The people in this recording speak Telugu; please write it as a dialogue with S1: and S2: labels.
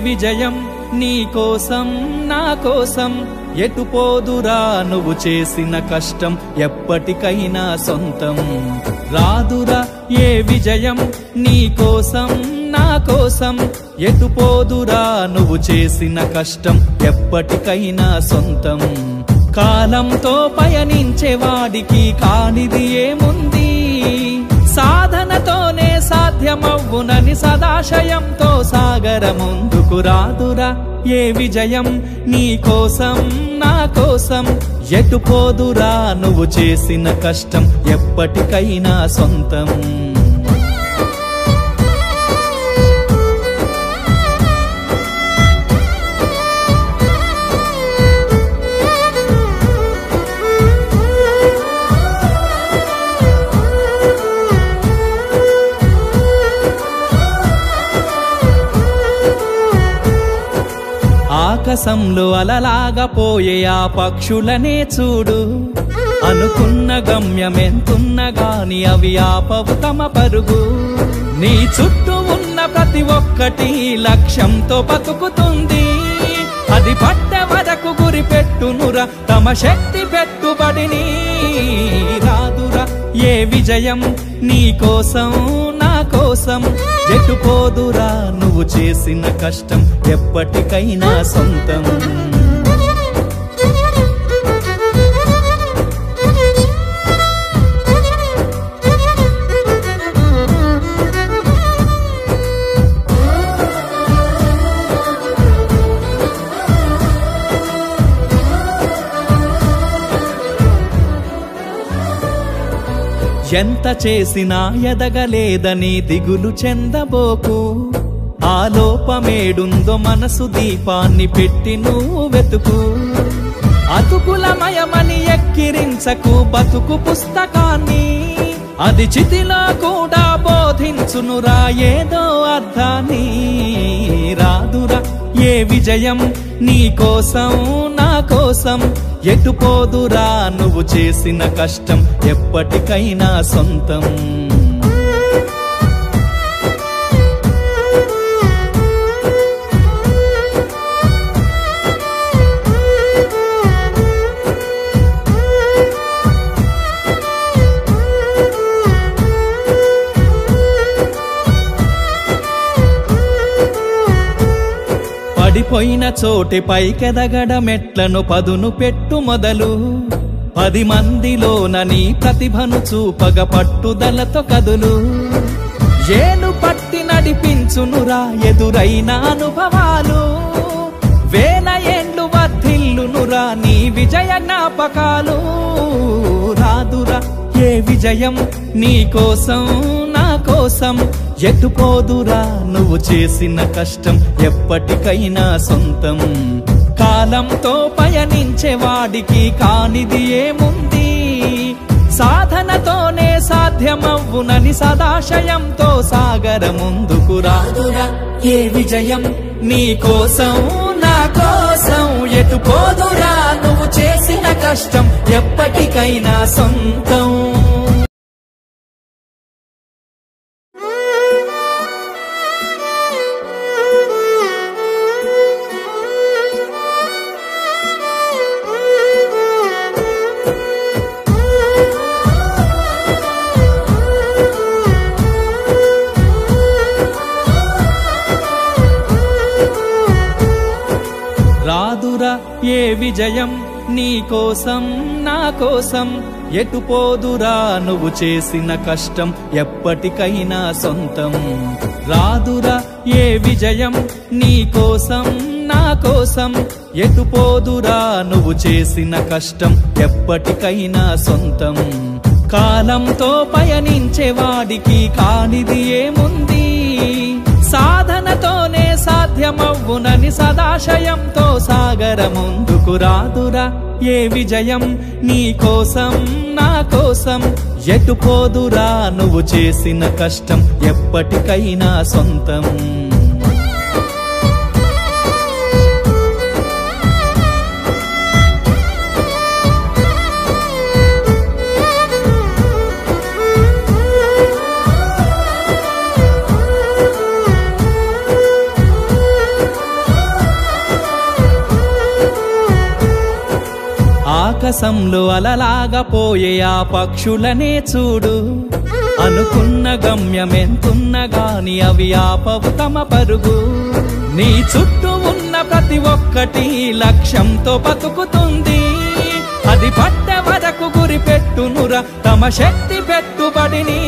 S1: విజయం నీ కోసం నా కోసం ఎటు పోదురా నువ్వు చేసిన కష్టం ఎప్పటికైనా సొంతం రాదురా ఏ విజయం నీ కోసం నా కోసం ఎటు పోదురా నువ్వు చేసిన కష్టం ఎప్పటికైనా సొంతం కాలంతో పయనించేవాడికి కానిది ఏముంది సాధనతోనే సాధ్యమవ్వునని సదాశయంతో సాగర ముందుకు రాదురా ఏ విజయం నీ కోసం నా కోసం ఎటు పోదురా నువ్వు చేసిన కష్టం ఎప్పటికైనా సొంతం ఆకాశంలో అలలాగా పోయే ఆ పక్షులనే చూడు అనుకున్న గమ్యమెంతున్న గాని అవి ఆపవు తమ పరుగు నీ చుట్టూ ఉన్న ప్రతి ఒక్కటి లక్ష్యంతో బతుకుతుంది అది పట్టే వరకు గురి పెట్టునురా తమ శక్తి పెట్టుబడిని రాదురా ఏ విజయం నీ కోసం నా కోసం ఎటు పోదురా నువ్వు చేసిన కష్టం ఎప్పటికైనా సొంతం ఎంత చేసినా ఎదగలేదని దిగులు చెందబోకు ఆ లోపమేడుందో మనసు దీపాన్ని పెట్టి నువ్వు వెతుకు అతుకులమయమని ఎక్కిరించకు బతుకు పుస్తకాన్ని అది చితిలో కూడా బోధించునురా ఏదో అర్థాన్ని రాదురా ఏ విజయం నీ కోసం నా కోసం ఎటు పోదురా నువ్వు చేసిన కష్టం ఎప్పటికైనా సొంతం పడిపోయిన చోటి పైకెదగడ మెట్లను పదును పెట్టు మొదలు 10 మందిలోన నీ ప్రతిభను చూపగ పట్టుదలతో కదులు ఏలు పట్టి నడిపించునురా ఎదురైన అనుభవాలు వేల ఏండ్లు వర్ధిల్లునురా నీ విజయ జ్ఞాపకాలు రాదురా ఏ విజయం నీ కోసం నా కోసం ఎటు పోదురా నువ్వు చేసిన కష్టం ఎప్పటికైనా సొంతం కాలంతో పయనించేవాడికి కానిది ఏముంది సాధనతోనే సాధ్యమవ్వునని సదాశయంతో సాగర ముందుకు రాదురా ఏ విజయం నీ కోసం నా కోసం ఎటు పోదురా నువ్వు చేసిన కష్టం ఎప్పటికైనా సొంతం రాదురా ఏ విజయం నీ కోసం నా కోసం ఎటు పోదురా నువ్వు చేసిన కష్టం ఎప్పటికైనా సొంతం రాదురా ఏ విజయం నీ కోసం నా కోసం ఎటు పోదురా నువ్వు చేసిన కష్టం ఎప్పటికైనా సొంతం కాలంతో పయనించేవాడికి కానిది ఏముంది సాధనతోనే సాధ్యమవ్వునని సదాశయంతో సాగర ముందుకు రాదురా ఏ విజయం నీ కోసం నా కోసం ఎటు పోదురా నువ్వు చేసిన కష్టం ఎప్పటికైనా సొంతం ఆకాశంలో అలలాగా పోయే ఆ పక్షులనే చూడు అనుకున్న గమ్యమెంతున్న గాని అవి ఆపవు తమ పరుగు నీ చుట్టూ ఉన్న ప్రతి ఒక్కటి లక్ష్యంతో బతుకుతుంది అది పట్టే వరకు గురి పెట్టునురా తమ శక్తి పెట్టుబడిని